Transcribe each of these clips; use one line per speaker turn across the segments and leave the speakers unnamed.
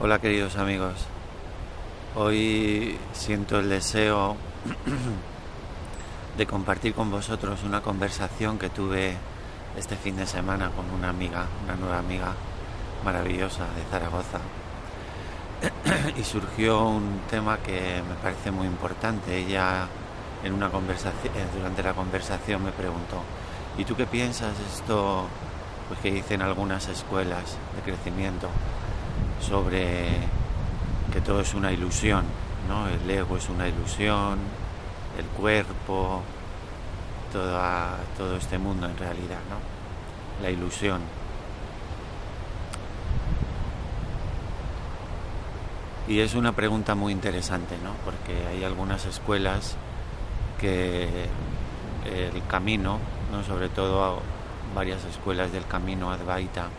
Hola queridos amigos, hoy siento el deseo de compartir con vosotros una conversación que tuve este fin de semana con una amiga, una nueva amiga maravillosa de Zaragoza. Y surgió un tema que me parece muy importante. Ella en una conversación, durante la conversación me preguntó: ¿y tú qué piensas esto pues que dicen algunas escuelas de crecimiento sobre que todo es una ilusión, ¿no? El ego es una ilusión, el cuerpo, todo este mundo en realidad, ¿no? La ilusión. Y es una pregunta muy interesante, ¿no? Porque hay algunas escuelas que el camino, ¿no? Sobre todo varias escuelas del camino Advaita,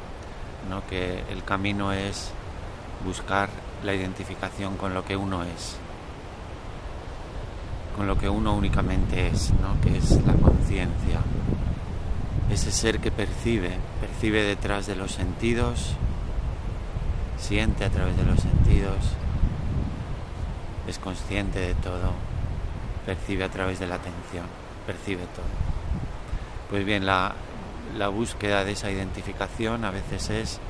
¿no? Que el camino es buscar la identificación con lo que uno es, con lo que uno únicamente es, ¿no? Que es la conciencia, ese ser que percibe detrás de los sentidos, siente a través de los sentidos, es consciente de todo, percibe a través de la atención, percibe todo. Pues bien, la búsqueda de esa identificación a veces es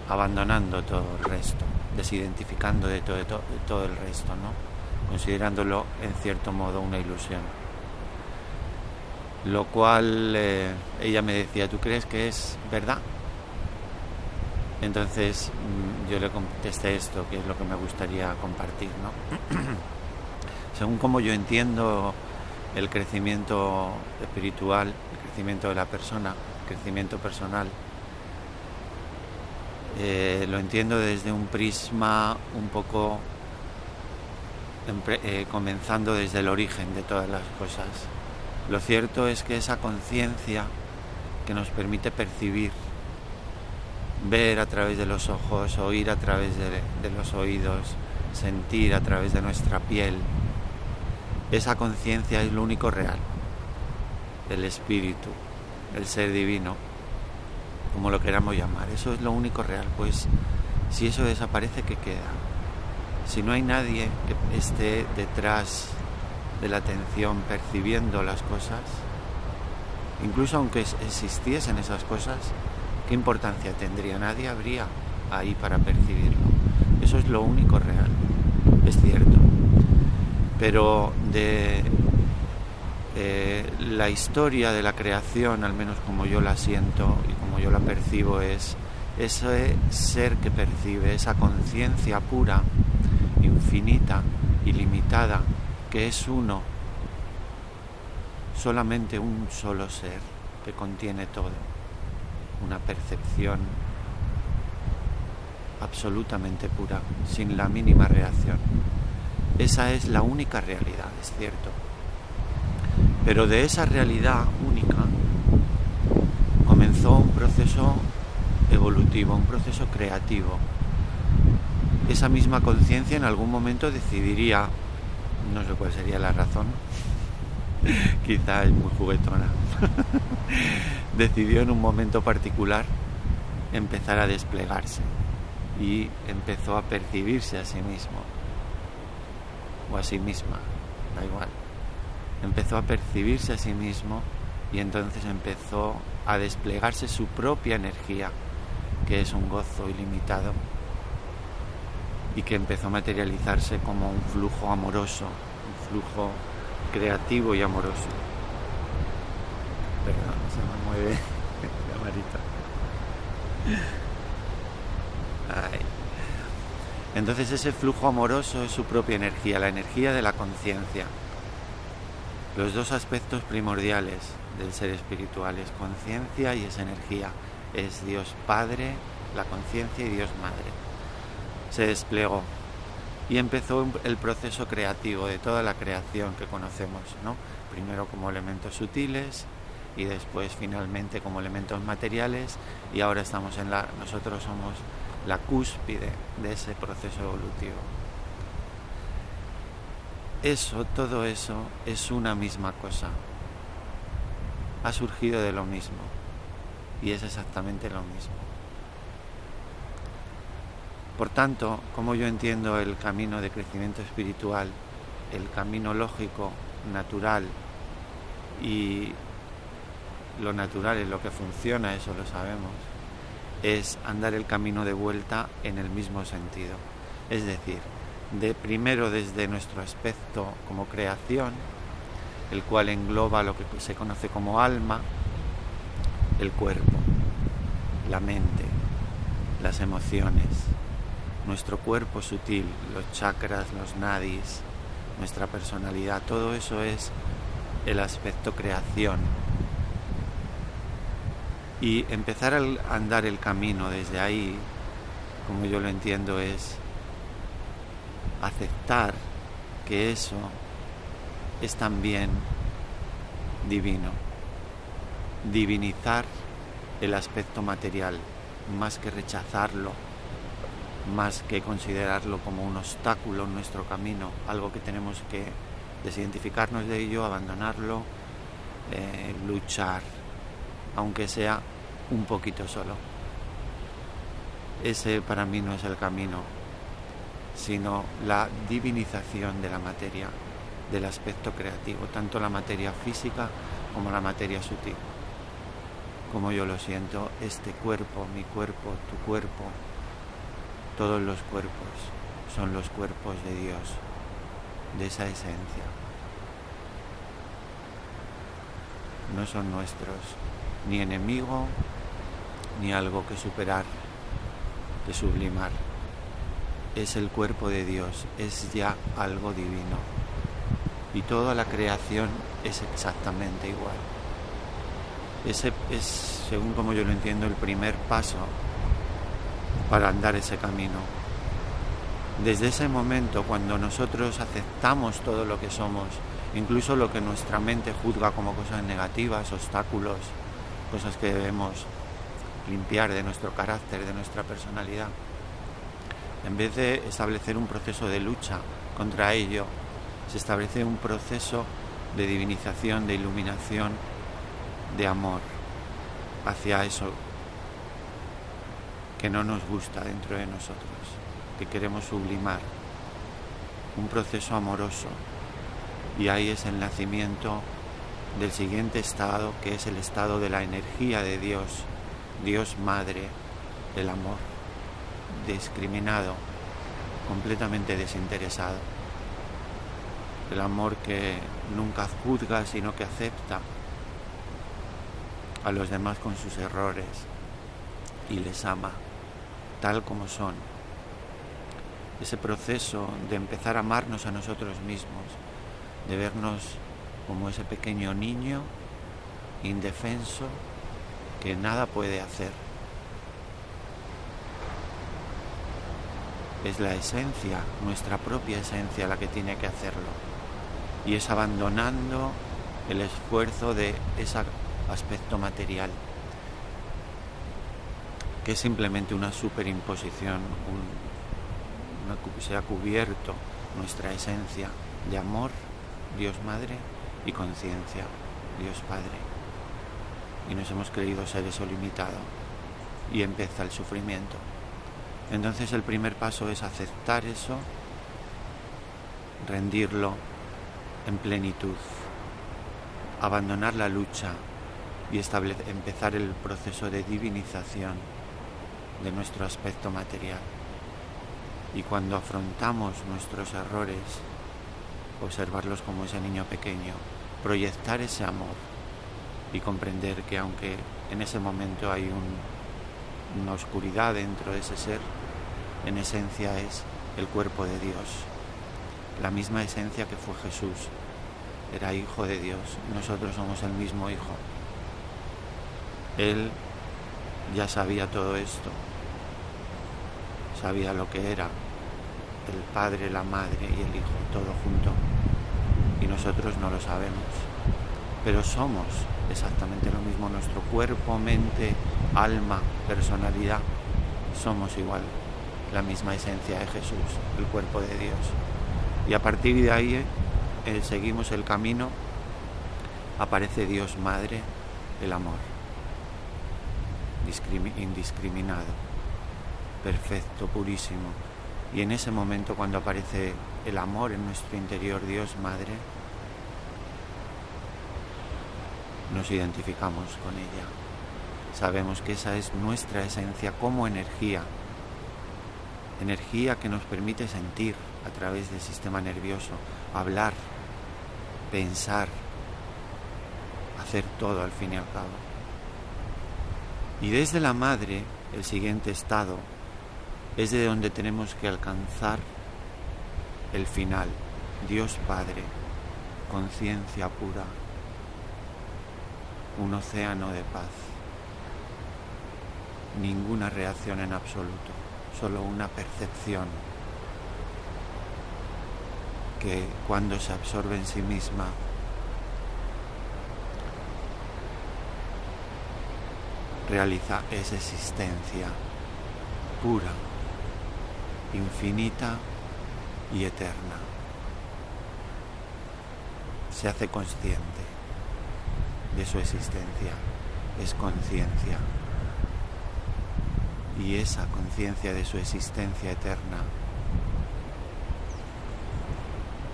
abandonando todo el resto, desidentificando de todo el resto, ¿no? Considerándolo en cierto modo una ilusión. Lo cual ella me decía: ¿tú crees que es verdad? Entonces yo le contesté esto, que es lo que me gustaría compartir, ¿no? Según como yo entiendo el crecimiento espiritual, el crecimiento de la persona, el crecimiento personal, lo entiendo desde un prisma un poco comenzando desde el origen de todas las cosas. Lo cierto es que esa conciencia que nos permite percibir, ver a través de los ojos, oír a través de los oídos, sentir a través de nuestra piel, esa conciencia es lo único real. El espíritu, el ser divino, como lo queramos llamar, eso es lo único real. Pues si eso desaparece, ¿qué queda? Si no hay nadie que esté detrás de la atención percibiendo las cosas, incluso aunque existiesen esas cosas, ¿qué importancia tendría? Nadie habría ahí para percibirlo. Eso es lo único real, es cierto. Pero de la historia de la creación, al menos como yo la siento y como yo la percibo, es ese ser que percibe, esa conciencia pura, infinita, ilimitada, que es uno, solamente un solo ser que contiene todo, una percepción absolutamente pura, sin la mínima reacción. Esa es la única realidad, es cierto. Pero de esa realidad única comenzó un proceso evolutivo, un proceso creativo. Esa misma conciencia en algún momento decidiría, no sé cuál sería la razón, quizá es muy juguetona, decidió en un momento particular empezar a desplegarse y empezó a percibirse a sí mismo o a sí misma, da igual. Empezó a percibirse a sí mismo y entonces empezó a desplegarse su propia energía, que es un gozo ilimitado, y que empezó a materializarse como un flujo amoroso, un flujo creativo y amoroso. Perdón, se me mueve la varita. Ay. Entonces ese flujo amoroso es su propia energía, la energía de la conciencia. Los dos aspectos primordiales del ser espiritual es conciencia y es energía. Es Dios Padre, la conciencia, y Dios Madre. Se desplegó y empezó el proceso creativo de toda la creación que conocemos, ¿no? Primero como elementos sutiles y después finalmente como elementos materiales, y ahora nosotros somos la cúspide de ese proceso evolutivo. Todo eso es una misma cosa. Ha surgido de lo mismo y es exactamente lo mismo. Por tanto, como yo entiendo el camino de crecimiento espiritual, el camino lógico, natural, y lo natural es lo que funciona, eso lo sabemos, es andar el camino de vuelta en el mismo sentido. Es decir, primero desde nuestro aspecto como creación, el cual engloba lo que se conoce como alma, el cuerpo, la mente, las emociones, nuestro cuerpo sutil, los chakras, los nadis, nuestra personalidad, todo eso es el aspecto creación. Y empezar a andar el camino desde ahí, como yo lo entiendo, es aceptar que eso es también divino. Divinizar el aspecto material, más que rechazarlo, más que considerarlo como un obstáculo en nuestro camino, algo que tenemos que desidentificarnos de ello, abandonarlo, luchar, aunque sea un poquito solo. Ese para mí no es el camino, sino la divinización de la materia, del aspecto creativo, tanto la materia física como la materia sutil. Como yo lo siento, este cuerpo, mi cuerpo, tu cuerpo, todos los cuerpos son los cuerpos de Dios, de esa esencia. No son nuestros, ni enemigo, ni algo que superar, que sublimar. Es el cuerpo de Dios, es ya algo divino. Y toda la creación es exactamente igual. Ese es, según como yo lo entiendo, el primer paso para andar ese camino. Desde ese momento, cuando nosotros aceptamos todo lo que somos, incluso lo que nuestra mente juzga como cosas negativas, obstáculos, cosas que debemos limpiar de nuestro carácter, de nuestra personalidad, en vez de establecer un proceso de lucha contra ello, se establece un proceso de divinización, de iluminación, de amor hacia eso que no nos gusta dentro de nosotros, que queremos sublimar, un proceso amoroso. Y ahí es el nacimiento del siguiente estado, que es el estado de la energía de Dios, Dios Madre, el amor, discriminado, completamente desinteresado. El amor que nunca juzga, sino que acepta a los demás con sus errores y les ama tal como son. Ese proceso de empezar a amarnos a nosotros mismos, de vernos como ese pequeño niño indefenso que nada puede hacer. Es la esencia, nuestra propia esencia, la que tiene que hacerlo. Y es abandonando el esfuerzo de ese aspecto material, que es simplemente una superimposición, se ha cubierto nuestra esencia de amor, Dios Madre, y conciencia, Dios Padre. Y nos hemos creído ser eso limitado, y empieza el sufrimiento. Entonces el primer paso es aceptar eso, rendirlo en plenitud, abandonar la lucha y empezar el proceso de divinización de nuestro aspecto material. Y cuando afrontamos nuestros errores, observarlos como ese niño pequeño, proyectar ese amor y comprender que aunque en ese momento hay una oscuridad dentro de ese ser, en esencia es el cuerpo de Dios, la misma esencia que fue Jesús, era hijo de Dios, nosotros somos el mismo hijo. Él ya sabía todo esto, sabía lo que era el Padre, la Madre y el Hijo, todo junto, y nosotros no lo sabemos, pero somos exactamente lo mismo, nuestro cuerpo, mente, alma, personalidad, somos igual, la misma esencia de Jesús, el cuerpo de Dios. Y a partir de ahí seguimos el camino, aparece Dios Madre, el amor, indiscriminado, perfecto, purísimo. Y en ese momento, cuando aparece el amor en nuestro interior, Dios Madre, nos identificamos con ella. Sabemos que esa es nuestra esencia como energía que nos permite sentir a través del sistema nervioso, hablar, pensar, hacer todo al fin y al cabo. Y desde la madre, el siguiente estado es de donde tenemos que alcanzar el final. Dios Padre, conciencia pura, un océano de paz, ninguna reacción en absoluto, solo una percepción que cuando se absorbe en sí misma realiza esa existencia pura, infinita y eterna. Se hace consciente de su existencia, es conciencia. Y esa conciencia de su existencia eterna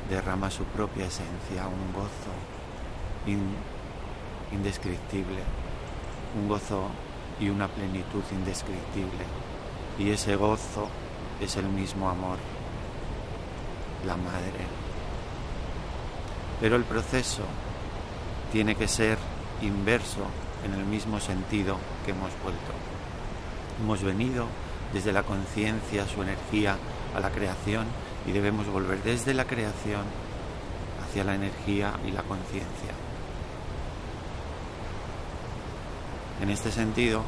derrama su propia esencia, un gozo indescriptible, un gozo y una plenitud indescriptible. Y ese gozo es el mismo amor, la madre. Pero el proceso tiene que ser inverso en el mismo sentido que hemos vuelto. Hemos venido desde la conciencia, su energía, a la creación, y debemos volver desde la creación hacia la energía y la conciencia. En este sentido,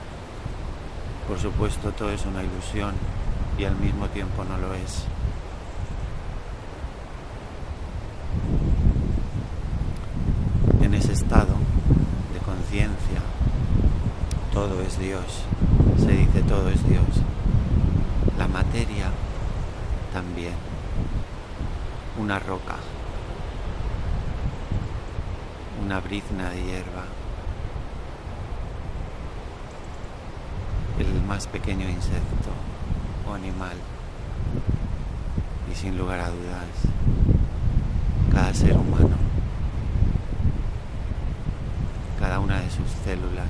por supuesto, todo es una ilusión y al mismo tiempo no lo es. En ese estado de conciencia, todo es Dios. Se dice todo es Dios. La materia también. Una roca. Una brizna de hierba. El más pequeño insecto o animal. Y sin lugar a dudas, cada ser humano. Cada una de sus células